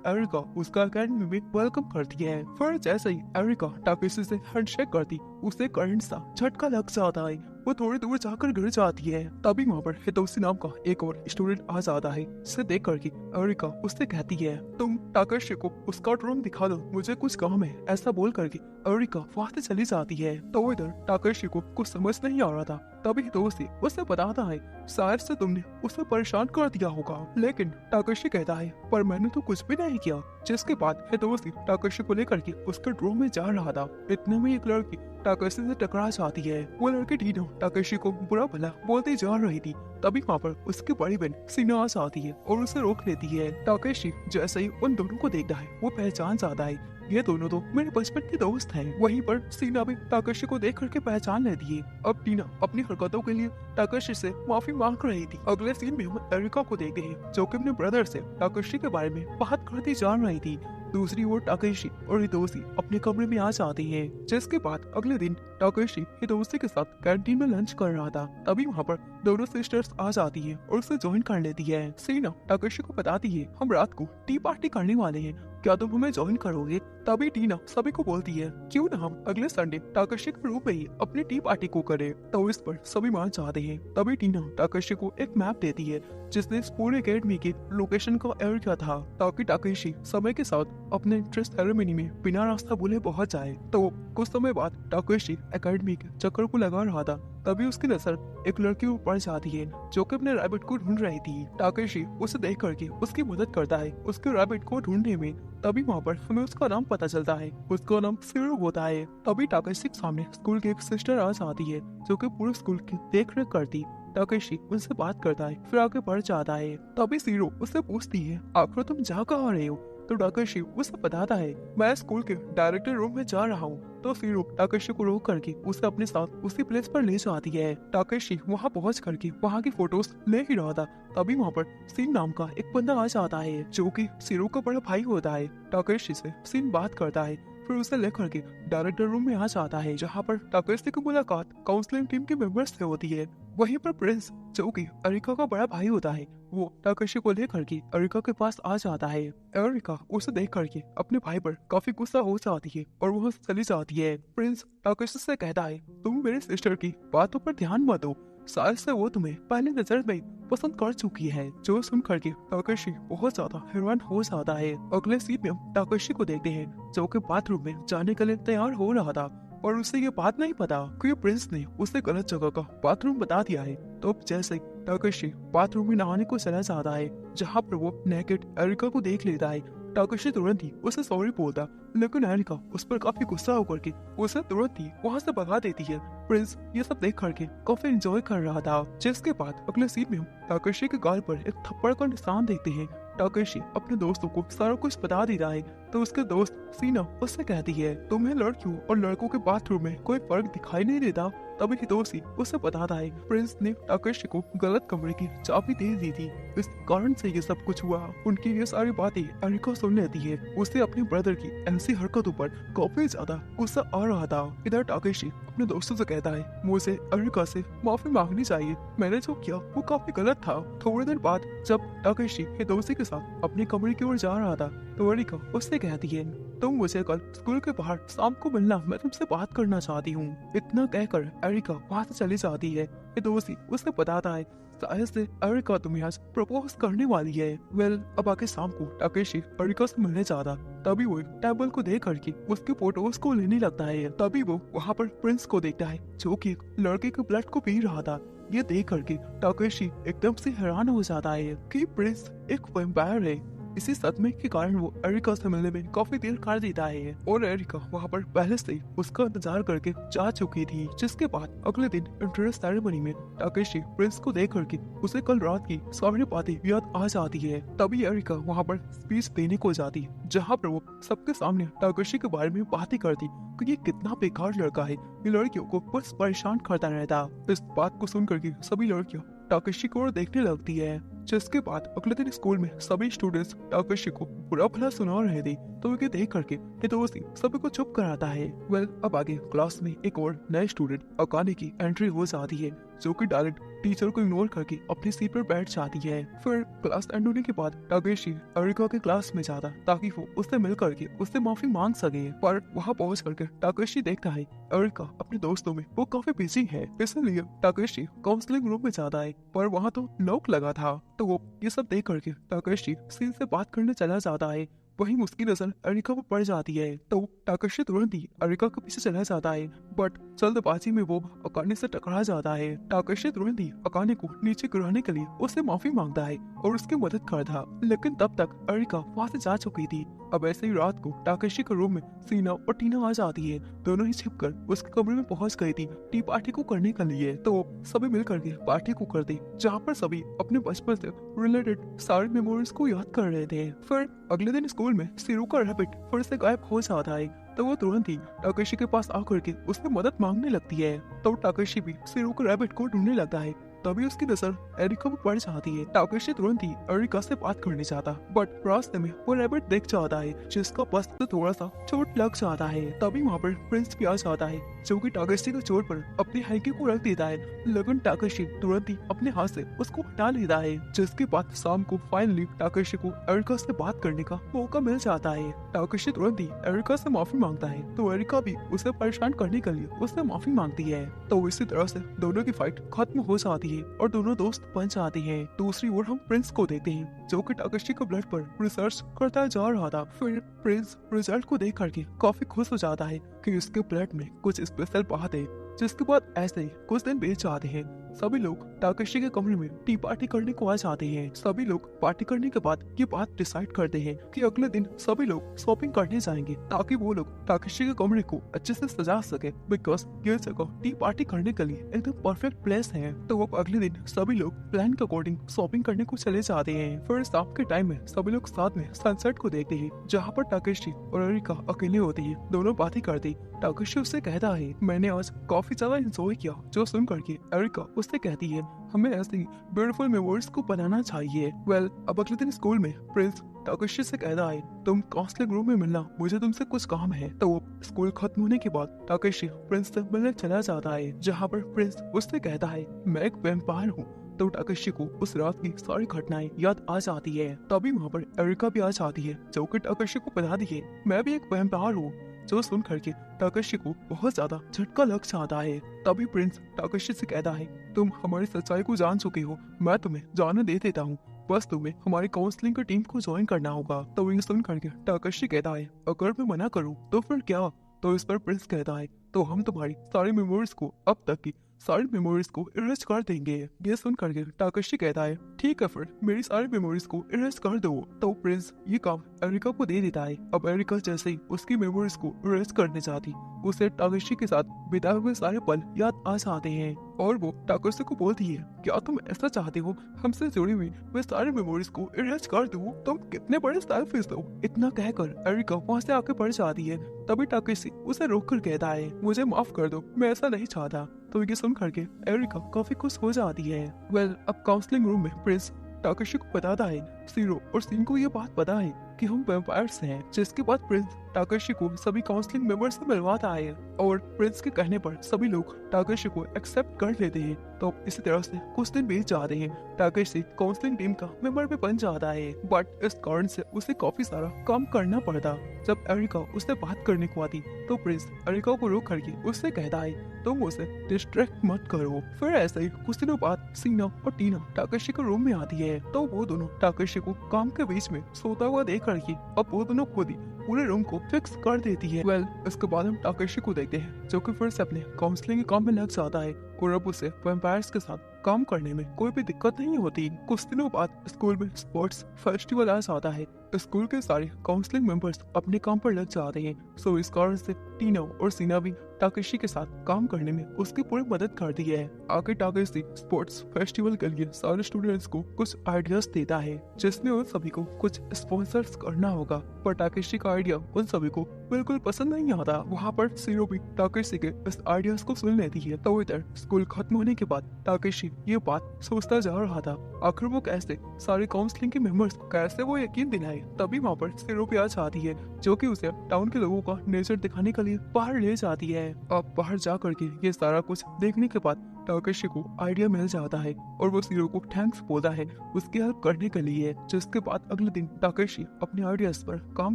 Areca उसका academy में welcome करती है। फिर जैसे ही एरिका टाकेशी से हैंडशेक करती, उसे करंट सा झटका लग जाता है। वो थोड़ी दूर जाकर गिर जाती है। तभी वहाँ पर हितोशी नाम का एक और स्टूडेंट आ जाता है, जिसे देख करके एरिका उससे कहती है, तुम टाकेशी को उसका रूम दिखा दो, मुझे कुछ काम है। ऐसा बोल करके एरिका वहाँ से चली जाती है। तो इधर टाकेशी को कुछ समझ नहीं आ रहा था। तभी हितोशी उसे बताता है, शायद से तुमने उसे परेशान कर दिया होगा। लेकिन टाकेशी कहता है, पर मैंने तो कुछ भी नहीं किया। जिसके बाद हितोशी टाकेशी को लेकर के उसके रूम में जा रहा था। इतने में एक लड़की टाकेशी से टकरा जाती है। वो लड़की टीनो टाकेशी को बुरा भला बोलती जा रही थी। तभी वहाँ पर उसकी बड़ी बहन सीना आ जाती है और उसे रोक लेती है। टाकेशी जैसे ही उन दोनों को देखता है, वो पहचान जाता है, ये दोनों तो मेरे बचपन के दोस्त हैं। वहीं पर सीना भी टाकेशी को देख करके पहचान लेती है। अब टीना अपनी हरकतों के लिए टाकेशी से माफी मांग रही थी। अगले सीन में हम एरिका को देखते हैं, जो कि अपने ब्रदर से टाकेशी के बारे में बात करती जा रही थी। दूसरी ओर टाकेशी और हितोशी अपने कमरे में आ जाते हैं। जिसके बाद अगले दिन टाकेशी हितोशी के साथ कैंटीन में लंच कर रहा था। तभी वहाँ पर दोनों सिस्टर्स आ जाती है और उसे ज्वाइन कर लेती है। सीना टाकेशी को बताती है, हम रात को टी पार्टी करने वाले हैं, क्या तुम हमें ज्वाइन करोगे? तभी टीना सभी को बोलती है, क्यों ना हम अगले संडे टाकेशी के रूम में ही अपनी टी पार्टी को करें। तो इस पर सभी मान जाते हैं। तभी टीना टाकेशी को एक मैप देती है, जिसने इस पूरे अकेडमी के लोकेशन का एरिया था, ताकि टाकेशी समय के साथ अपने इंटरेस्ट सेरेमनी में बिना रास्ता भूले पहुंच जाए। तो कुछ समय बाद टाकेशी एकेडमी के चक्कर को लगा रहा था। तभी उसकी नजर एक लड़की को पड़ जाती है, जो कि अपने रैबिट को ढूंढ रही थी। टाकेशी उसे देख करके उसकी मदद करता है उसके रैबिट को ढूंढने में। तभी वहाँ पर हमें उसका नाम पता चलता है, उसका नाम सीरो होता है। तभी टाकेशी के सामने स्कूल की एक सिस्टर आ जाती है, जो कि पूरे स्कूल की देख रेख करती। टाकेशी उनसे बात करता है, फिर आगे बढ़ जाता है। तभी सीरो उससे पूछती है, आखिर तुम जा कहाँ रहे हो? तो टाकेशी उसे बताता है, मैं स्कूल के डायरेक्टर रूम में जा रहा हूँ। तो सीरो टाकेशी को रोक करके उसे अपने साथ उसी प्लेस पर ले जाती है। टाकेशी वहाँ पहुँच करके वहाँ की फोटोज ले ही रहा था। तभी वहाँ पर सीन नाम का एक बंदा आ जाता है, जो कि सीरो का बड़ा भाई होता है। टाकेशी से सीन बात करता है, फिर उसे लेकर के डायरेक्टर रूम में आ जाता है, जहाँ पर टाकेशी की मुलाकात काउंसलिंग टीम के मेंबर्स से होती है। वहीं पर प्रिंस, जो कि एरिका का बड़ा भाई होता है, वो टाकेशी को लेकर के एरिका के पास आ जाता है। एरिका उसे देख करके अपने भाई पर काफी गुस्सा हो जाती है और वो चली जाती है। प्रिंस टाकेशी से कहता है, तुम मेरे सिस्टर की बातों पर ध्यान मत दो, शायद से वो तुम्हें पहले नजर में पसंद कर चुकी है। जो सुन करके टाकेशी बहुत ज्यादा हैरान हो जाता है। अगले सीन में हम टाकेशी को देखते हैं, जो कि बाथरूम में जाने के लिए तैयार हो रहा था और उसे ये बात नहीं पता कि प्रिंस ने उसे गलत जगह का बाथरूम बता दिया है। तो अब जैसे टाकेशी बाथरूम में नहाने को चला जाता है, जहाँ पर वो नेकेड एरिका को देख लेता है। टाकेशी तुरंत ही उसे सॉरी बोलता, लेकिन एरिका उस पर काफी गुस्सा होकर के उसे तुरंत ही वहाँ से भगा देती है। प्रिंस ये सब देख करके काफी एंजॉय कर रहा था। जिसके बाद अगले सीन में हम टाकेशी के गाल पर एक थप्पड़ का निशान देखते हैं। टाकेशी अपने दोस्तों को सारा कुछ बता देता है, तो उसके दोस्त सीना उससे कहती है, तुम्हें लड़कियों और लड़कों के बाथरूम में कोई फर्क दिखाई नहीं देता? तभी हितोशी उसे बताता है, प्रिंस ने टाकेशी को गलत कमरे की चाबी दे दी थी, इस कारण से ये सब कुछ हुआ। उनकी ये सारी बातें एरिका सुन लेती है। उसे अपने ब्रदर की ऐसी हरकतों पर काफी ज्यादा गुस्सा आ रहा था। इधर टाकेशी अपने दोस्तों से कहता है, मुझे एरिका से माफी मांगनी चाहिए, मैंने जो किया वो काफी गलत था। थोड़ी देर बाद जब टाकेशी हितोशी के साथ अपने कमरे की ओर जा रहा था, तो एरिका उससे कहती है, तुम मुझे कल स्कूल के बाहर शाम को मिलना, मैं तुमसे बात करना चाहती हूँ। इतना कहकर एरिका वहाँ से चली जाती है। हितोशी उसे बताता है, शायद से एरिका तुम्हें आज प्रपोज करने वाली है। वेल, अब आके शाम को टाकेशी एरिका से मिलने जाता। तभी वो टेबल को देख करके उसके फोटोज को लेने लगता है। तभी वो वहाँ पर प्रिंस को देखता है, जो कि एक लड़के के ब्लड को पी रहा था। ये देख करके टाकेशी एकदम से हैरान हो जाता है कि प्रिंस एक वैम्पायर है। इसी सदमे के कारण वो एरिका से मिलने में काफी देर कर देता है और एरिका वहाँ पर पहले से उसका इंतजार करके जा चुकी थी। जिसके बाद अगले दिन इंट्रोडक्शन सेरेमनी में टाकेशी प्रिंस को देख करके उसे कल रात की सारी बातें याद आ जाती है। तभी एरिका वहाँ पर स्पीच देने को जाती है, जहाँ पर वो सबके सामने टाकेशी के बारे में बातें करती कि ये कितना बेकार लड़का है, ये लड़कियों को बस परेशान करता रहता। इस बात को सुन करके सभी लड़कियां टाकेशी को देखने लगती है। जिसके बाद अगले दिन स्कूल में सभी स्टूडेंट्स टाकेशी को बुरा भला सुना रहे थे, तो ये देख करके हितोशी सभी को चुप कराता है। वेल, अब आगे क्लास में एक और नए स्टूडेंट अकाने की एंट्री हो जाती है, जो कि डायरेक्ट टीचर को इग्नोर करके अपनी सीट पर बैठ जाती है। फिर क्लास एंड होने के बाद टाकेशी एरिका के क्लास में जाता ताकि वो उससे मिल करके उससे माफी मांग सके, पर वहाँ पहुंच करके टाकेशी देखता है एरिका अपने दोस्तों में वो काफी बिजी है, इसलिए टाकेशी काउंसलिंग रूम में जाता है, पर वहाँ तो लॉक लगा था। तो वो ये सब देख करके टाकेशी सीन से बात करने चला जाता है। वहीं उसकी नजर एरिका पर पड़ जाती है, तो टाकेशी तुरंत ही एरिका के पीछे चला जाता है, बट जल्दबाजी में वो अकाने से टकरा जाता है। टाकेशी तुरंत ही अकाने को नीचे गिराने के लिए उससे माफी मांगता है और उसकी मदद करता, लेकिन तब तक एरिका वहाँ से जा चुकी थी। अब ऐसे ही रात को टाकेशी के रूम में सीना और टीना आ जाती है, दोनों ही छिपकर उसके कमरे में पहुंच गई थी टी पार्टी को करने के लिए। तो सभी मिलकर के पार्टी को करते, जहाँ पर सभी अपने बचपन से रिलेटेड सारे मेमोरीज को याद कर रहे थे। फिर अगले दिन स्कूल में सिरू का रैबिट फिर से गायब हो जाता है, तो वो तुरंत ही टाकेशी के पास आकर के उससे मदद मांगने लगती है। तो टाकेशी भी सिरू के रैबिट को ढूंढने लगता है, तभी उसकी नजर एरिका पर पड़ जाती है। टाकेशी तुरंत ही एरिका से बात करने चाहता, बट रास्ते में वो रैबिट देख जाता है जिसका बस से थोड़ा सा चोट लग जाता है। तभी वहाँ पर प्रिंस भी आ जाता है, जो कि टाकेशी के चोट पर अपनी हैंकी को रख देता है, लेकिन टाकेशी तुरंत ही अपने हाथ से उसको हटा लेता है। जिसके बाद शाम को फाइनली टाकेशी को एरिका से बात करने का मौका मिल जाता है। टाकेशी तुरंत ही एरिका से माफी मांगता है, तो एरिका भी उसे परेशान करने के लिए उससे माफी मांगती है। तो इसी तरह से दोनों की फाइट खत्म हो जाती है और दोनों दोस्त बन जाते हैं। दूसरी ओर हम प्रिंस को देखते हैं, जो कि टाकेशी के ब्लड पर रिसर्च करता जा रहा था। फिर प्रिंस रिजल्ट को देख करके काफी खुश हो जाता है कि उसके ब्लड में कुछ स्पेशल बात है। जिसके बाद ऐसे ही कुछ दिन बीत जाते हैं। सभी लोग टाकेशी के कमरे में टी पार्टी करने को आ जाते हैं। सभी लोग पार्टी करने के बाद ये बात डिसाइड करते हैं कि अगले दिन सभी लोग शॉपिंग करने जाएंगे, ताकि वो लोग टाकेशी के कमरे को अच्छे से सजा सके, बिकॉज ये जगह टी पार्टी करने के लिए एकदम परफेक्ट प्लेस है। तो अब अगले दिन सभी लोग प्लान के अकॉर्डिंग शॉपिंग करने को चले जाते हैं। फिर शाम के टाइम में सभी लोग साथ में सनसेट को देखते हैं, जहाँ पर टाकेशी और एरिका अकेले होते हैं, दोनों बातें करते। टाकेशी उससे कहता है, मैंने आज काफी ज्यादा एंजॉय किया, जो सुन करके एरिका उससे कहती है, हमें ऐसी ब्यूटीफुल मेमोरीज को बनाना चाहिए। वेल, अब अगले दिन स्कूल में प्रिंस टाकेशी से कहता है, तुम काउंसलिंग रूम में मिलना, मुझे तुमसे कुछ काम है। तो स्कूल खत्म होने के बाद टाकेशी प्रिंस से मिलने चला जाता है, जहाँ पर प्रिंस उससे कहता है, मैं एक वैम्पायर हूँ। तो टाकेशी को उस रात की सारी घटनाएं याद आ जाती है। तभी वहाँ पर एरिका भी आ जाती है, जो कि टाकेशी को बताती है, मैं भी एक वैम्पायर हूँ। जो सुन करके टाकेशी को बहुत ज्यादा झटका लग जाता है। तभी प्रिंस टाकेशी से कहता है, तुम हमारी सच्चाई को जान चुके हो, मैं तुम्हें जाने दे देता हूँ, बस तुम्हें हमारी काउंसलिंग की टीम को ज्वाइन करना होगा। तो ये सुन करके टाकेशी कहता है, अगर मैं मना करूँ तो फिर क्या? तो इस पर प्रिंस कहता है, तो हम तुम्हारी सारी मेमोरीज को, अब तक की सारी मेमोरीज को इरेज कर देंगे। ये सुन करके टाकेशी कहता है, ठीक है, फिर मेरी सारी मेमोरीज को इरेज कर दो। तो प्रिंस ये काम एरिका को दे देता है। अब एरिका जैसे ही उसकी मेमोरीज को इरेज करने जाती, उसे टाकेशी के साथ बिताए हुए सारे पल याद आ जाते हैं, और वो टाकेशी को बोलती है, क्या तुम ऐसा चाहते हो हमसे जुड़ी हुई वे सारी मेमोरीज को इरेज कर दूं? तुम कितने बड़े सेल्फिश हो। इतना कहकर एरिका वहाँ से आके पड़ जाती है। तभी टाकेशी उसे रोक कर कहता है, मुझे माफ कर दो, मैं ऐसा नहीं चाहता। तो ये सुन करके एरिका काफी खुश हो जाती है। वेल, अब काउंसलिंग रूम में प्रिंस टाकेशी को बताता है, सीरो और सीन को ये बात पता है कि हम वैम्पायर्स हैं। जिसके बाद प्रिंस टाकेशी को सभी काउंसलिंग मेंबर्स से मिलवाता है, और प्रिंस के कहने पर सभी लोग टाकेशी को एक्सेप्ट कर लेते हैं। तो इसी तरह से कुछ दिन बीत जाते हैं। टाकेशी काउंसलिंग टीम का मेंबर भी बन जाता है, बट इस कारण से उसे काफी सारा काम करना पड़ता। जब एरिका उससे बात करने को आती, तो प्रिंस एरिका को रोक करके उससे कहता है, तुम उसे डिस्ट्रैक्ट मत करो। फिर ऐसे ही कुछ दिनों बाद सीना और टीना टाकेशी के रूम में आती है, तो वो दोनों टाकेशी को काम के बीच में सोता हुआ देख करके अब वो दोनों खुद ही पूरे रूम को फिक्स कर देती है। वेल, इसके बाद हम टाकेशी को देखते हैं, जो कि फिर से अपने काउंसलिंग के काम में लग जाता है, और अब उसे वैम्पायर्स के साथ काम करने में कोई भी दिक्कत नहीं होती। कुछ दिनों बाद स्कूल में स्पोर्ट्स फेस्टिवल आ जाता है। स्कूल के सारे काउंसलिंग मेंबर्स अपने काम पर लग जाते हैं, सो इस कारण से टीना और सीना भी टाकेशी के साथ काम करने में उसकी पूरी मदद करती है। आगे टाकेशी स्पोर्ट्स फेस्टिवल के लिए सारे स्टूडेंट्स को कुछ आइडियाज देता है, जिसमें उन सभी को कुछ स्पॉन्सर्स करना होगा, पर टाकेशी का आइडिया उन सभी को बिल्कुल पसंद नहीं आता। वहाँ पर सीरो भी टाकेशी के इस आइडियाज को सुन लेती है। तो इधर स्कूल खत्म होने के बाद टाकेशी ये बात सोचता जा रहा था, आखिर वो कैसे सारे काउंसलिंग के मेंबर्स को कैसे वो यकीन दिलाए। तभी वहाँ पर सीरो भी आ जाती है, जो कि उसे टाउन के लोगों का नेचर दिखाने के लिए बाहर ले जाती है। अब बाहर जा करके ये सारा कुछ देखने के बाद टाकेशी को आइडिया मिल जाता है और वो सीरो को थैंक्स बोलता है उसकी हेल्प करने के लिए। जिसके बाद अगले दिन टाकेशी अपने आइडियाज पर काम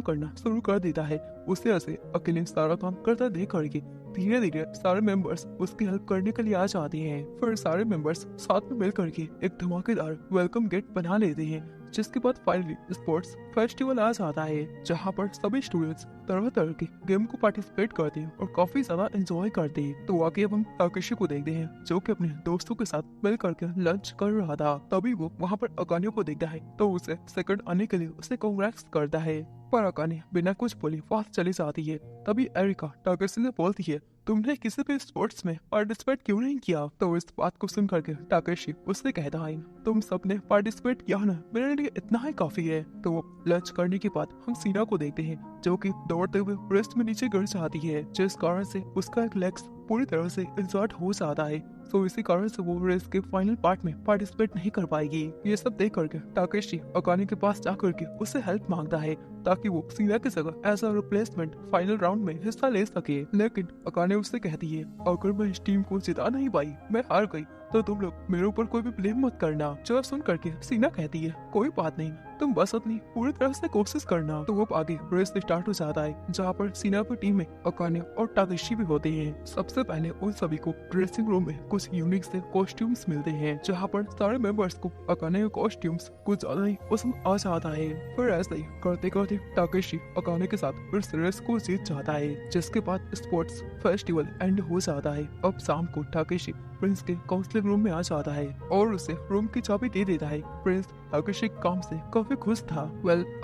करना शुरू कर देता है। उसे ऐसे अकेले सारा काम करता देख करके धीरे धीरे सारे मेंबर्स उसकी हेल्प करने के लिए आ जाते हैं। फिर सारे मेंबर्स साथ में मिल करके एक धमाकेदार वेलकम गेट बना लेते हैं। जिसके बाद फाइनली स्पोर्ट्स फेस्टिवल आ जाता है जहाँ पर सभी स्टूडेंट्स तरह तरह के गेम को पार्टिसिपेट करते हैं और काफी ज्यादा एंजॉय करते हैं। तो आगे अब हम टाकेशी को देखते हैं जो कि अपने दोस्तों के साथ मिल करके लंच कर रहा था। तभी वो वहाँ पर अकाने को देखता है तो उसे सेकंड आने के लिए उसे कांग्रेट्स करता है। पर अकाने बिना कुछ बोले वहाँ चली जाती है। तभी एरिका टाकेशी से बोलती है तुमने किसी भी स्पोर्ट्स में पार्टिसिपेट क्यों नहीं किया। तो इस बात को सुन करके टाकेशी उससे कहता है तुम सबने पार्टिसिपेट किया ना, मेरे लिए इतना ही काफी है। तो लंच करने के बाद हम सीना को देखते हैं जो कि दौड़ते हुए रेस्ट में नीचे गिर जाती है जिस कारण से उसका एक लेग्स पूरी तरह से इंजर्ड हो जाता है। तो इसी कारण से वो रेस के फाइनल पार्ट में पार्टिसिपेट नहीं कर पाएगी। ये सब देख करके टाकेशी अकाने के पास जा करके उससे हेल्प मांगता है ताकि वो सीना की जगह as a replacement final round में हिस्सा ले सके। लेकिन अकाने उससे कहती है अगर मैं इस टीम को जिता नहीं पाई, मैं हार गई, तो तुम लोग मेरे ऊपर कोई भी ब्लेम मत करना। जो सुन करके सीना कहती है कोई बात नहीं, तुम बस अपनी पूरी तरह से कोशिश करना। तो वो आगे रेस स्टार्ट हो जाता है जहाँ पर सीना की टीम में अकाने और टाकेशी भी होते हैं। सबसे पहले उन सभी को ड्रेसिंग रूम में कुछ यूनिक से कॉस्ट्यूम्स मिलते हैं जहाँ पर सारे मेंबर्स को अकाने के कॉस्ट्यूम्स कुछ ज्यादा ही पसंद आ जाता है। फिर ऐसे ही करते करते टाकेशी अकाने के साथ इस रेस को जीत जाता है। जिसके बाद स्पोर्ट्स फेस्टिवल एंड हो जाता है। अब शाम को टाकेशी प्रिंस के काउंसलिंग रूम में आ जाता है और उसे रूम की चाबी दे देता है। प्रिंस टाकेशी काम से काफी खुश था।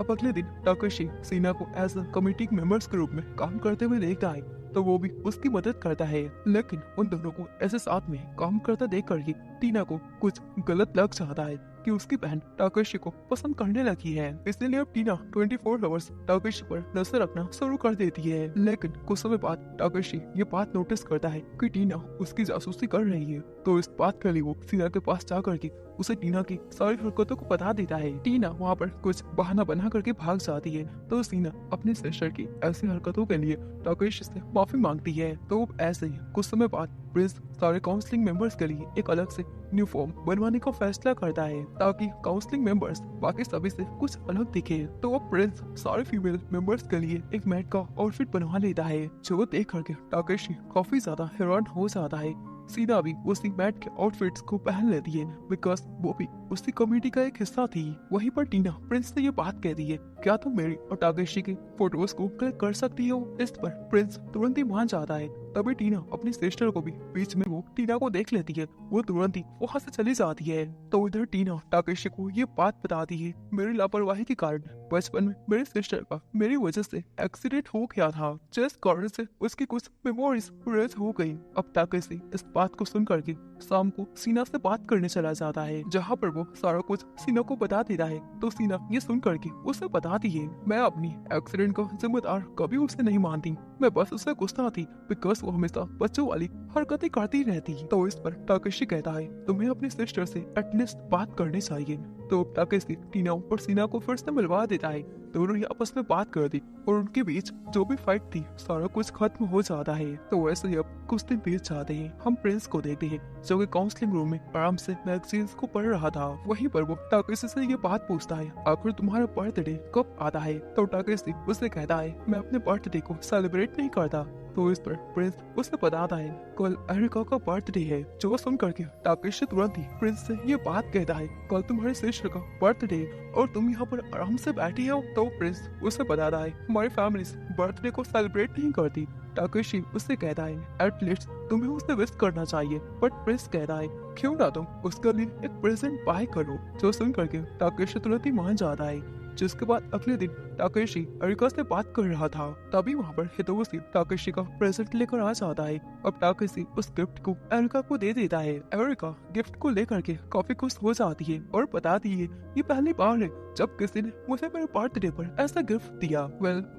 अब अगले दिन टाकेशी सीना को एज अ कमिटी मेंबर्स के रूप में काम करते हुए देखता है तो वो भी उसकी मदद करता है। लेकिन उन दोनों को ऐसे साथ में काम करता देख करके टीना को कुछ गलत लग जाता है कि उसकी बहन टाकेशी को पसंद करने लगी है। इसलिए अब टीना 24 आवर्स टाकेशी पर नजर रखना शुरू कर देती है। लेकिन कुछ समय बाद टाकेशी ये बात नोटिस करता है कि टीना उसकी जासूसी कर रही है। तो इस बात के लिए वो सीना के पास जा करके उसे टीना की सारी हरकतों को बता देता है। टीना वहाँ पर कुछ बहाना बना करके भाग जाती है तो सीना अपने सिस्टर की ऐसी हरकतों के लिए टाकेशी से माफी मांगती है। तो ऐसे ही कुछ समय बाद प्रिंस सारे काउंसलिंग मेंबर्स के लिए एक अलग से न्यू फॉर्म बनवाने का फैसला करता है ताकि काउंसलिंग मेंबर्स बाकी सभी से कुछ अलग दिखे। तो वो प्रिंस सारे फीमेल मेंबर्स के लिए एक मैट का आउटफिट बनवा लेता है जो देख करके टाकेशी काफी ज्यादा हैरान हो जाता है। सीधा भी उसी मैट के आउटफिट्स को पहन लेती है बिकॉज वो भी उसी कम्युनिटी का एक हिस्सा थी। वहीं पर टीना प्रिंस से ये बात कहती है क्या तुम मेरी और टाकेशी के फोटोज को क्लिक कर सकती हो। इस पर प्रिंस तुरंत ही मान जाता है। तभी टीना अपनी सिस्टर को भी बीच में वो टीना को देख लेती है। वो तुरंत ही वहाँ से चली जाती है। तो इधर टीना टाकेशी को ये बात बताती है मेरी लापरवाही के कारण बचपन में मेरी सिस्टर का मेरी वजह से एक्सीडेंट हो गया था जिस कारण से उसकी कुछ मेमोरीज रेज हो गई। अब टाकेशी इस बात को सुन करके शाम को सीना से बात करने चला जाता है जहाँ पर वो सारा कुछ सीना को बता देता है। तो सीना ये सुन करके उसे बताती है मैं अपनी एक्सीडेंट का जिम्मेदार कभी उसे नहीं मानती, मैं बस उसे गुस्सा थी बिकॉज वो हमेशा बच्चों वाली हरकतें करती रहती। तो इस पर टाकेशी कहता है तुम्हें अपनी सिस्टर से एटलीस्ट बात करनी चाहिए। तो टाकेशी टीना और सीना को फिर से मिलवा देता है। दोनों ही आपस में बात करती और उनके बीच जो भी फाइट थी सारा कुछ खत्म हो जाता है। तो वैसे ही अब कुछ दिन बीत जाते हैं। हम प्रिंस को देखते हैं जो कि काउंसलिंग रूम में आराम से मैगजीन्स को पढ़ रहा था। वहीं पर वो टाकेशी से ये बात पूछता है आखिर तुम्हारा बर्थडे कब आता है। तो टाकेशी उससे कहता है मैं अपने बर्थडे को सेलिब्रेट नहीं करता। तो इस पर प्रिंस उसे बताता है कल एरिका का बर्थडे है। जो सुन करके टाकेशी तुरंत ही प्रिंस से ये बात कहता है कल तुम्हारे सिस्टर का बर्थडे और तुम यहाँ पर आराम से बैठी हो। तो प्रिंस उसे बताता है हमारी फैमिली बर्थडे को सेलिब्रेट नहीं करती। टाकेशी उससे कहता है एटलीस्ट तुम्हें उसे विश करना चाहिए। बट प्रिंस कहता है क्यों ना तुम उसके लिए एक प्रेजेंट बाय करो। जो सुन करके टाकेशी तुरंत ही मान जाता है। जिसके बाद अगले दिन टाकेशी एरिका से बात कर रहा था तभी वहाँ पर हितोशी टाकेशी का प्रेजेंट लेकर आ जाता है। अब टाकेशी उस गिफ्ट को एरिका को दे देता है। एरिका गिफ्ट को लेकर के काफी खुश हो जाती है और बताती है ये पहली बार है जब किसी ने मुझे मेरे बर्थडे पर ऐसा गिफ्ट दिया।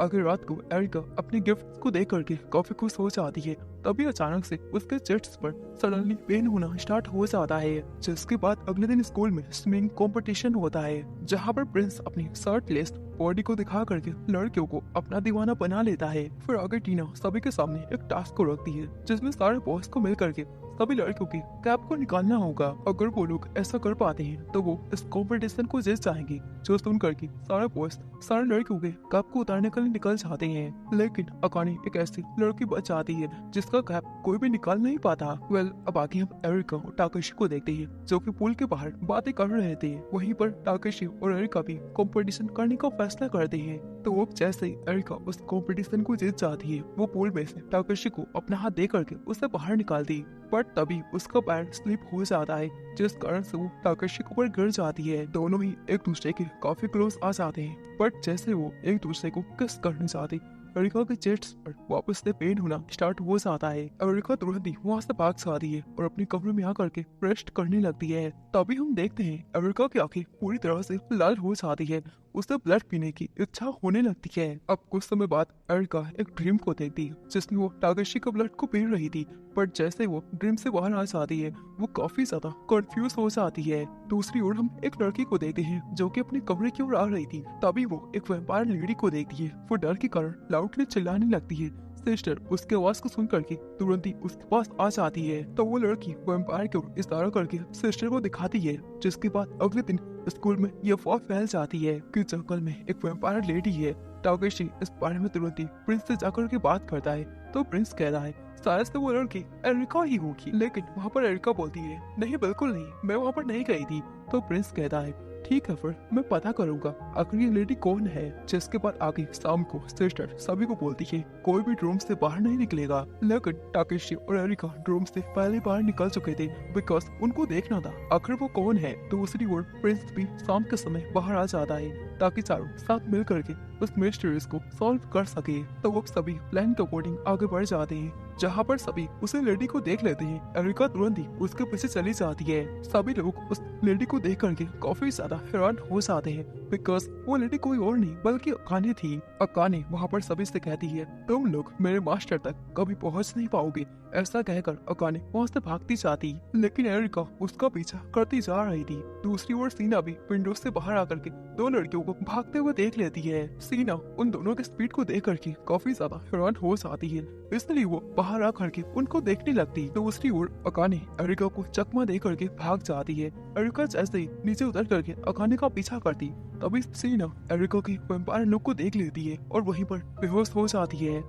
अगर रात को एरिका अपने गिफ्ट को देख करके काफी खुश हो जाती है तभी अचानक से उसके चेस्ट पर सडनली पेन होना स्टार्ट हो जाता है। जिसके बाद अगले दिन स्कूल में स्विमिंग कंपटीशन होता है जहाँ पर प्रिंस अपनी शर्टलेस बॉडी को दिखा करके लड़कियों को अपना दीवाना बना लेता है। फिर आगे टीना सभी के सामने एक टास्क को रखती है जिसमें सारे बॉयज को मिल करके सभी लड़कियों की कैप को निकालना होगा। अगर वो लोग ऐसा कर पाते हैं तो वो इस कॉम्पिटिशन को जीत जाएंगे। जो सुन करके सारे बॉयज सारे लड़कियों के कैप को उतारने के लिए निकल जाते हैं, लेकिन अकाने एक ऐसी लड़की बच जाती है जिसका कैप कोई भी निकाल नहीं पाता। अब आगे हम एरिका और टाकेशी को देखते हैं जो कि पूल के बाहर बातें कर रहे थे। वहीं पर टाकेशी और एरिका भी कंपटीशन करने का फैसला करते हैं। तो अब जैसे ही एरिका उस कंपटीशन को जीत जाती है, वो पूल में से टाकेशी को अपना हाथ दे करके उसे बाहर निकालती, बट तभी उसका पैर स्लिप हो जाता है जिस कारण से वो टाकेशी के ऊपर गिर जाती है। दोनों ही एक दूसरे के काफी क्लोज आ जाते हैं, बट जैसे वो एक दूसरे को किस करने जाते एरिका के चेस्ट पर वापस से पेन होना स्टार्ट हो जाता है। एरिका तुरंत ही वहाँ से भाग जाती है और अपने कमरे में आकर के रेस्ट करने लगती है। तभी हम देखते हैं एरिका की आंखें पूरी तरह से लाल हो जाती है, उसे ब्लड पीने की इच्छा होने लगती है। अब कुछ समय बाद एरिका एक ड्रीम को देखती है जिसमें वो टाकेशी का ब्लड को पी रही थी, बट जैसे वो ड्रीम से बाहर आ जाती है वो काफी ज्यादा कंफ्यूज हो जाती है। दूसरी ओर हम एक लड़की को देखते हैं जो कि अपने कमरे की ओर आ रही थी। तभी वो एक वैम्पायर लेडी को देखती है। वो डर के कारण लाउडली चिल्लाने लगती है। सिस्टर उसके आवाज को सुन करके तुरंत ही उसके पास आ जाती है। तो वो लड़की वैम्पायर की ओर इशारा करके सिस्टर को दिखाती है, जिसके बाद अगले दिन स्कूल में ये अफवाह फैल जाती है कि जंगल में एक वैम्पायर लेडी है। टाकेशी इस बारे में तुरंत ही प्रिंस से जाकर के बात करता है। तो प्रिंस कहता है शायद से वो लड़की एरिका ही होगी, लेकिन वहाँ पर एरिका बोलती है नहीं बिल्कुल नहीं, मैं वहाँ पर नहीं गई थी। तो प्रिंस कहता है ठीक है फिर मैं पता करूंगा आखिर ये लेडी कौन है। जिसके बाद आगे शाम को सिस्टर सभी को बोलती है कोई भी रूम से बाहर नहीं निकलेगा, लेकिन टाकेशी और एरिका रूम से पहले बाहर निकल चुके थे बिकॉज उनको देखना था आखिर वो कौन है। दूसरी ओर प्रिंस भी शाम के समय बाहर आ जाता है ताकि चारों साथ मिल करके उस मिस्ट्रीज को सॉल्व कर सके। तो वो सभी प्लान के अकॉर्डिंग आगे बढ़ जाते हैं, जहाँ पर सभी उसे लेडी को देख लेते हैं। एरिका तुरंत ही उसके पीछे चली जाती है। सभी लोग उस लेडी को देख करके काफी ज्यादा हैरान हो जाते हैं बिकॉज वो लेडी कोई और नहीं बल्कि अकाने थी। अकाने वहाँ पर सभी से कहती है तुम लोग मेरे मास्टर तक कभी पहुँच नहीं पाओगे। ऐसा कहकर अकाने वहाँ से भागती जाती, लेकिन एरिका उसका पीछा करती जा रही थी। दूसरी ओर सीना भी विंडो से बाहर आकर के दो लड़कियों को भागते हुए देख लेती है। सीना उन दोनों के स्पीड को देख करके काफी ज्यादा हैरान हो जाती है, इसलिए वो बाहर आ करके उनको देखने लगती। दूसरी ओर अकाने एरिका को चकमा दे करके भाग जाती है। एरिका जैसे ही नीचे उतर करके अकाने का पीछा करती, तभी सीना एरिका की वैम्पायर लुक को देख लेती है और वहीं पर बेहोश हो जाती है।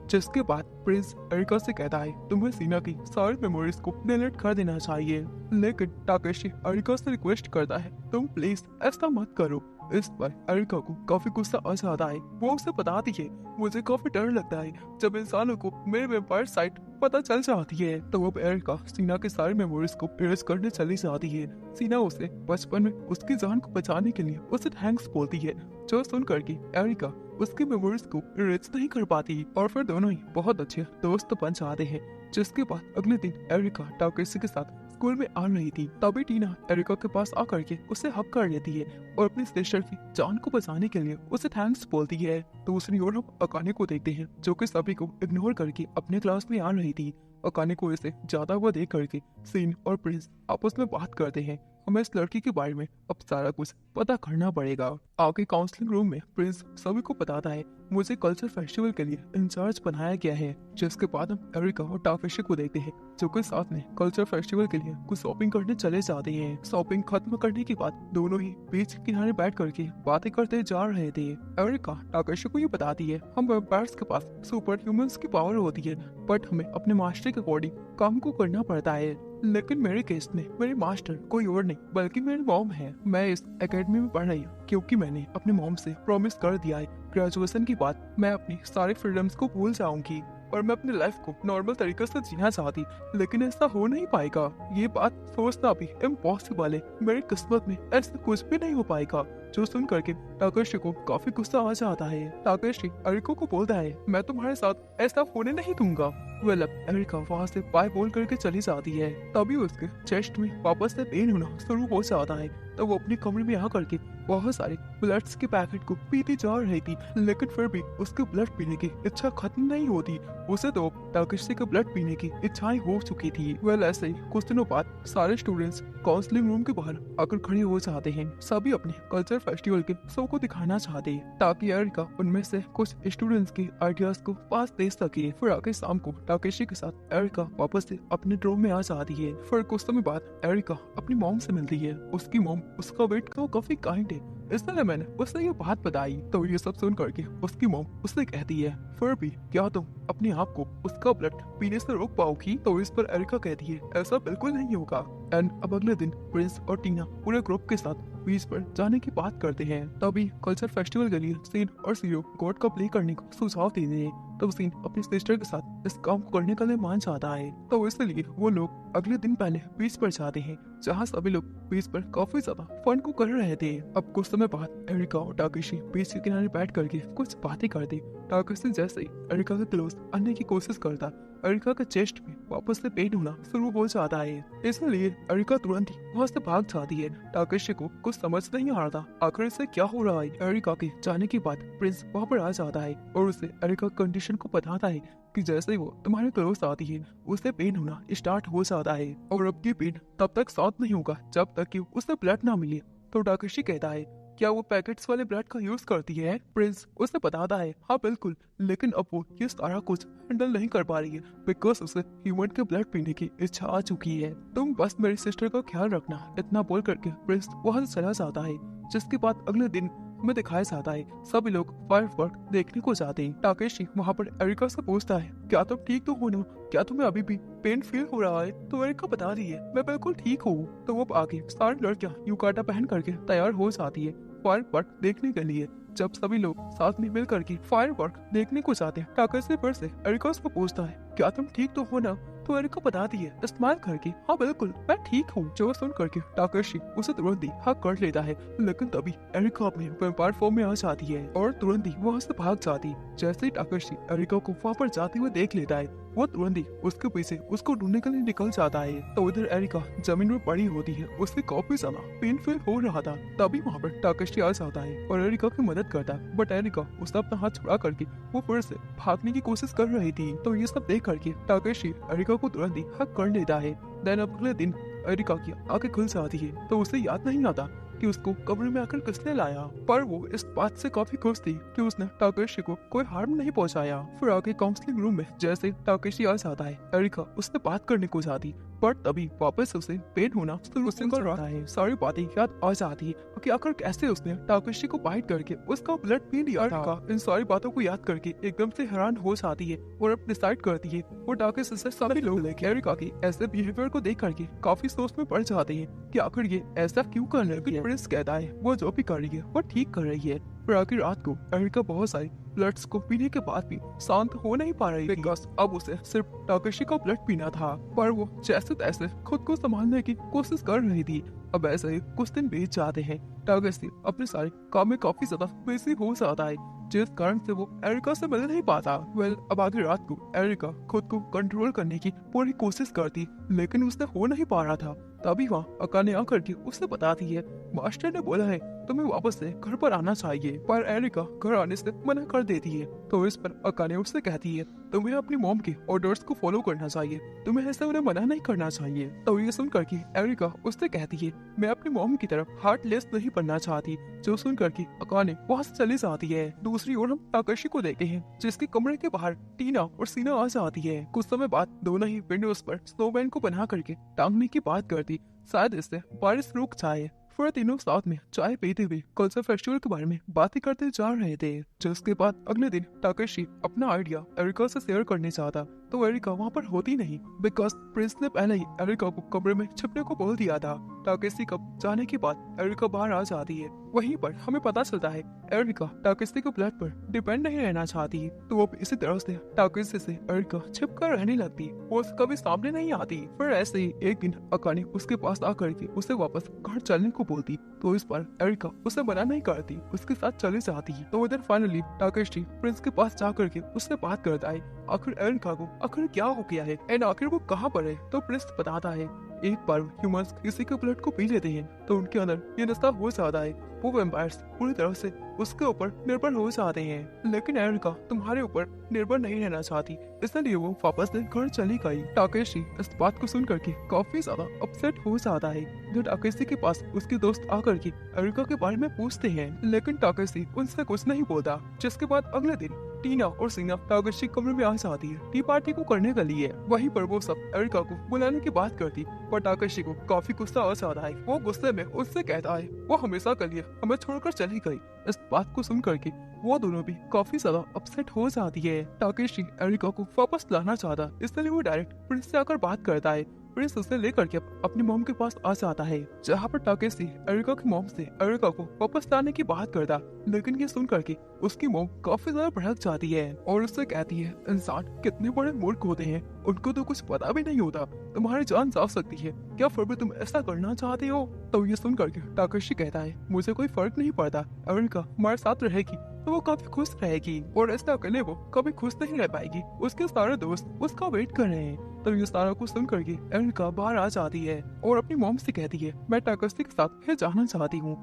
जिसके बाद प्रिंस एरिका से कहता है तुम्हें सीना की सारी मेमोरीज को डिलीट कर देना चाहिए, लेकिन टाकेशी एरिका से रिक्वेस्ट करता है तुम प्लीज ऐसा मत करो। इस पर एरिका को काफी गुस्सा आ जाता है। वो उसे बताती है मुझे काफी डर लगता है जब इंसानों को मेरे वैम्पायर साइट पता चल जाती है। तो अब एरिका सीना के सारी मेमोरीज को इरेज करने चली जाती है। सीना उसे बचपन में उसकी जान को बचाने के लिए उसे थैंक्स बोलती है, जो सुन करके एरिका उसकी मेमोरीज को इरेज नहीं कर पाती और फिर दोनों ही बहुत अच्छे दोस्त बन जाते हैं। जिसके बाद अगले दिन एरिका टाकेशी के साथ स्कूल में आ रही थी, तभी टीना एरिका के पास आकर के उसे हक कर लेती है और अपनी सिस्टर की जान को बचाने के लिए उसे थैंक्स बोलती है। दूसरी ओर हम अकाने को देखते हैं जो कि सभी को इग्नोर करके अपने क्लास में आ रही थी। अकाने को इसे ज्यादा हुआ देख करके सीन और प्रिंस आपस में बात करते हैं। हमें इस लड़की के बारे में अब सारा कुछ पता करना पड़ेगा। आगे काउंसलिंग रूम में प्रिंस सभी को बताता है मुझे कल्चर फेस्टिवल के लिए इंचार्ज बनाया गया है। जिसके बाद हम एरिका और टाकेशी को देखते हैं जो कि साथ में कल्चर फेस्टिवल के लिए कुछ शॉपिंग करने चले जाते हैं। शॉपिंग खत्म करने के बाद दोनों ही बीच किनारे बैठ करके बातें करते जा रहे थे। एरिका टाकेशी को ये बताती है हम वैम्पायर्स के पास सुपर ह्यूमंस की पावर होती है, बट हमें अपने मास्टर के अकॉर्डिंग काम को करना पड़ता है। लेकिन मेरे केस में मेरे मास्टर कोई और नहीं बल्कि मेरी मॉम है। मैं इस एकेडमी में पढ़ रही हूँ क्योंकि मैंने अपनी मॉम से प्रॉमिस कर दिया है ग्रेजुएशन के बाद मैं अपनी सारे फ्रीडम्स को भूल जाऊंगी और मैं अपनी लाइफ को नॉर्मल तरीके से जीना चाहती, लेकिन ऐसा हो नहीं पाएगा। ये बात सोचना भी इम्पॉसिबल है, मेरी किस्मत में ऐसा कुछ भी नहीं हो पाएगा। जो सुन करके टाकेशी को काफी गुस्सा आ जाता है। टाकेशी एरिका को बोलता है मैं तुम्हारे साथ ऐसा होने नहीं दूंगा। अब एरिका वहाँ से बाय बोल करके चली जाती है। तभी उसके चेस्ट में वापस से पेन होना शुरू हो जाता है। तो वो अपने कमरे में आ करके बहुत सारे ब्लड्स के पैकेट को पीती जा रही थी, लेकिन फिर भी उसके ब्लड पीने की इच्छा खत्म नहीं होती। उसे तो ताकेशी के ब्लड पीने की इच्छाएं हो चुकी थी। वेल ऐसे ही कुछ दिनों बाद सारे स्टूडेंट्स काउंसलिंग रूम के बाहर आकर खड़े हो जाते हैं। सभी अपने कल्चर फेस्टिवल के शो को दिखाना चाहते हैं ताकि एरिका उनमें से कुछ स्टूडेंट्स के आइडियाज को पास दे सके। फिर आगे शाम को ताकेशी के साथ एरिका वापस से अपने रूम में आ जाती है। फिर कुछ समय बाद एरिका अपनी मॉम से मिलती है। उसकी मॉम उसका वेट का काफी काइंड है, इसलिए मैंने उससे ये बात बताई। तो ये सब सुन करके उसकी मॉम उससे कहती है, फिर भी क्या तुम अपने आप को उसका ब्लड पीने से रोक पाओगी? तो इस पर एरिका कहती है, ऐसा बिल्कुल नहीं होगा। एंड अब अगले दिन प्रिंस और टीना पूरे ग्रुप के साथ बीच पर जाने की बात करते हैं। तभी कल्चर फेस्टिवल के लिए सीन और सीरो गॉड का प्ले करने का सुझाव देते हैं। तब सीन अपनी सिस्टर के साथ इस काम को करने के लिए मान जाता है। तो इसलिए वो लोग अगले दिन पहले बीच पर जाते हैं, जहाँ सभी लोग बीच पर काफी ज्यादा फन को कर रहे थे। अब कुछ समय बाद एरिका और टाकेशी बीच के किनारे बैठ करके कुछ बातें करते। टाकेशी जैसे ही एरिका के क्लोज आने की कोशिश करता, एरिका के चेस्ट में वापस से पेन होना शुरू हो जाता है। इसलिए एरिका तुरंत ही वहाँ से भाग जाती है। टाकेशी को कुछ समझ नहीं आ रहा था आखिर इससे क्या हो रहा है। एरिका के जाने के बाद प्रिंस वहाँ पर आ जाता है और उसे एरिका कंडीशन को बताता है कि जैसे ही वो तुम्हारे क्लोज आती है उसे पेन होना स्टार्ट हो जाता है और अब ये पेन तब तक शांत नहीं होगा जब तक कि उसे ब्लड ना मिले। तो टाकेशी कहता है, क्या वो पैकेट्स वाले ब्लड का यूज करती है? प्रिंस उसे बताता है, हाँ बिल्कुल, लेकिन अब वो ये सारा कुछ हैंडल नहीं कर पा रही है बिकॉज उसे ह्यूमन के ब्लड पीने की इच्छा आ चुकी है। तुम बस मेरी सिस्टर का ख्याल रखना। इतना बोल करके प्रिंस वहाँ से चला जाता है। जिसके बाद अगले दिन हमें दिखाया जाता है सभी लोग फायरवर्क देखने को जाते हैं। टाकेशी वहाँ पर एरिका से पूछता है, क्या तुम ठीक तो हो ना? क्या तुम्हें अभी भी पेन फील हो रहा है? तो एरिका बता रही है, मैं बिल्कुल ठीक हूँ। तो वो आगे सारी लड़कियाँ युकाटा पहन करके तैयार हो जाती है फायरवर्क देखने के लिए। जब सभी लोग साथ में मिल करके फायरवर्क देखने को जाते हैं, टाकेशी फिर से एरिका से पूछता है, क्या तुम ठीक तो हो ना? तो एरिका बताती है इस्तेमाल करके, हाँ बिल्कुल मैं ठीक हूँ। जो सुन करके टाकेशी उसे तुरंत ही हक कर लेता है, लेकिन तभी एरिका अपने वैम्पायर फॉर्म में आ जाती है और तुरंत ही वहाँ से भाग जाती। जैसे ही टाकेशी एरिका को वहाँ पर जाते हुए देख लेता है, वो तुरंत ही उसके पीछे उसको ढूंढने के लिए निकल जाता है। तो इधर एरिका जमीन में पड़ी होती है, उससे काफी ज्यादा पेन फील हो रहा था। तभी वहाँ पर टाकेशी आ जाता है और एरिका की मदद करता है, बट एरिका उसका अपना हाथ छुड़ा करके वो फिर से भागने की कोशिश कर रही थी। तो ये सब देख करके टाकेशी एरिका को तुरंत ही हक कर लेता है। देन अगले दिन एरिका की आंखें खुल जाती है, तो उसे याद नहीं आता कि उसको कमरे में आकर किसने लाया, पर वो इस बात से काफी खुश थी कि उसने टाकेशी को कोई हार्म नहीं पहुंचाया। फिर आगे काउंसलिंग रूम में जैसे टाकेशी आ जाता है, एरिका उससे बात करने को जाती, पर तभी वापस उसे पेन होना शुरू कर रहा है। सारी बातें याद आ जाती है कि आखिर कैसे उसने टाकेशी को बाइट करके उसका ब्लड पी लिया था। इन सारी बातों को याद करके एकदम से हैरान हो जाती है और अब डिसाइड करती है वो टाकेशी से सभी लोग एरिका के ऐसे बिहेवियर को देख करके काफी सोच में पड़ जाते हैं कि आखिर ये ऐसा क्यों कर रही है। प्रिंस कहता है वो जो भी कर रही है वो ठीक कर रही है। फिर आखिर रात को एरिका बहुत सारी ब्लड्स को पीने के बाद भी शांत हो नहीं पा रही बिकॉज अब उसे सिर्फ टाकेशी का ब्लड पीना था, पर वो जैसे तैसे खुद को संभालने की कोशिश कर रही थी। अब ऐसे ही कुछ दिन बीत जाते हैं। टाकेशी अपने सारे काम में काफी ज्यादा बिजी हो जाता है, जिस कारण से वो एरिका से मिल नहीं पाता। वेल अब आगे रात को एरिका खुद को कंट्रोल करने की पूरी कोशिश करती, लेकिन उससे हो नहीं पा रहा था। तभी वहाँ अकाने आकर के उससे बताती है, मास्टर ने बोला है तुम्हें वापस से घर पर आना चाहिए, पर एरिका घर आने से मना कर देती है। तो इस पर अकाने उससे कहती है, तुम्हें अपनी मॉम के ऑर्डर्स को फॉलो करना चाहिए, तुम्हें ऐसे उन्हें मना नहीं करना चाहिए। तो ये सुन करके एरिका उससे कहती है, मैं अपनी मॉम की तरफ हार्टलेस नहीं बनना चाहती। जो सुन करके अकाने वहाँ से चली जाती है। दूसरी ओर हम टाकेशी को देखते हैं, जिसके कमरे के बाहर टीना और सीना आ जाती है। कुछ समय बाद दोनों ही विंडोज पर स्नोमैन को बना करके टांगने की बात करती, शायद इससे बारिश रुक जाए। फिर तीनों साथ में चाय पीते हुए कल्चर फेस्टिवल के बारे में बातें करते जा रहे थे। जिसके बाद अगले दिन टाकेशी अपना आइडिया एरिका से शेयर करने चाहता, तो एरिका वहाँ पर होती नहीं बिकॉज प्रिंस ने पहले ही एरिका को कमरे में छिपने को बोल दिया था। टाकेशी का जाने के बाद एरिका बाहर आ जाती है। वहीं पर हमें पता चलता है एरिका टाकेशी के ब्लड पर डिपेंड नहीं रहना चाहती, तो अब इसी तरह से टाकेशी से एरिका छिप कर रहने लगती, वो कभी सामने नहीं आती। फिर ऐसे ही एक दिन अकाने उसके पास आकर के उसे वापस घर चलने को बोलती, तो इस पर एरिका उसे मना नहीं करती, उसके साथ चली जाती। तो इधर फाइनली टाकेशी प्रिंस के पास जाकर के उससे बात करता है आखिर एरिका को आखिर क्या हो गया है एंड आखिर वो कहाँ पर है। तो प्रिंस बताता है एक बार ह्यूमंस किसी के ब्लड को पी लेते हैं तो उनके अंदर ये नशा हो जाता है। वो वैम्पायर्स पूरी तरह से उसके ऊपर निर्भर हो जाते हैं। लेकिन एरिका तुम्हारे ऊपर निर्भर नहीं रहना चाहती, इसलिए वो वापस से घर चली गई। टाकेशी इस बात को सुन करके काफी ज्यादा अपसेट हो जाता है। जो टाकेशी के पास उसके दोस्त आकर के एरिका के बारे में पूछते हैं, लेकिन टाकेशी उनसे कुछ नहीं बोलता। जिसके बाद अगले दिन टीना और सीना टाकेशी कमरे में आ जाती है टी पार्टी को करने के लिए। वहीं पर वो सब एरिका को बुलाने की बात करती, पर टाकेशी को काफी गुस्सा आ जाता है। वो गुस्से में उससे कहता है वो हमेशा के लिए हमें छोड़कर चली गई। इस बात को सुन करके वो दोनों भी काफी ज्यादा अपसेट हो जाती है। टाकेशी एरिका को वापस लाना चाहता, इसलिए वो डायरेक्ट प्रिंस से आकर बात करता है। प्रिंस उसे लेकर के अपनी मॉम के पास आ जाता है, जहाँ पर टाकेशी एरिका की मॉम से एरिका को वापस लाने की बात करता। लेकिन ये सुन करके उसकी मॉम काफी ज्यादा भड़क जाती है और उससे कहती है इंसान कितने बड़े मूर्ख होते हैं, उनको तो कुछ पता भी नहीं होता, तुम्हारी जान जा सकती है, क्या फिर भी तुम ऐसा करना चाहते हो? तो ये सुन करके टाकेशी कहता है मुझे कोई फर्क नहीं पड़ता, एरिका हमारे साथ रहेगी तो वो काफी खुश रहेगी और ऐसा अकेले वो कभी खुश नहीं रह पाएगी। उसके सारे दोस्त उसका वेट कर रहे हैं। तब ये सारा कुछ सुन करके एरिका बाहर आ जाती है और अपनी मॉम से कहती है मैं टाकेशी के साथ फिर जाना चाहती हूँ।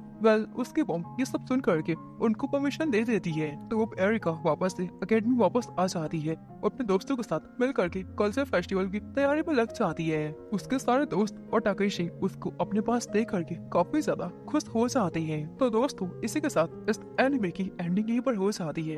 उसकी मॉम ये सब सुन करके उनको परमिशन दे देती है। तो अब एरिका वापस से अकेडमी वापस आ जाती है और अपने दोस्तों के साथ मिल करके कल्चर फेस्टिवल की तैयारी में लग जाती है। उसके सारे दोस्त और टाकेशी उसको अपने पास देख करके काफी ज्यादा खुश हो जाते हैं। तो दोस्तों इसी के साथ इस एनिमे की एंडिंग यहीं पर हो जाती है।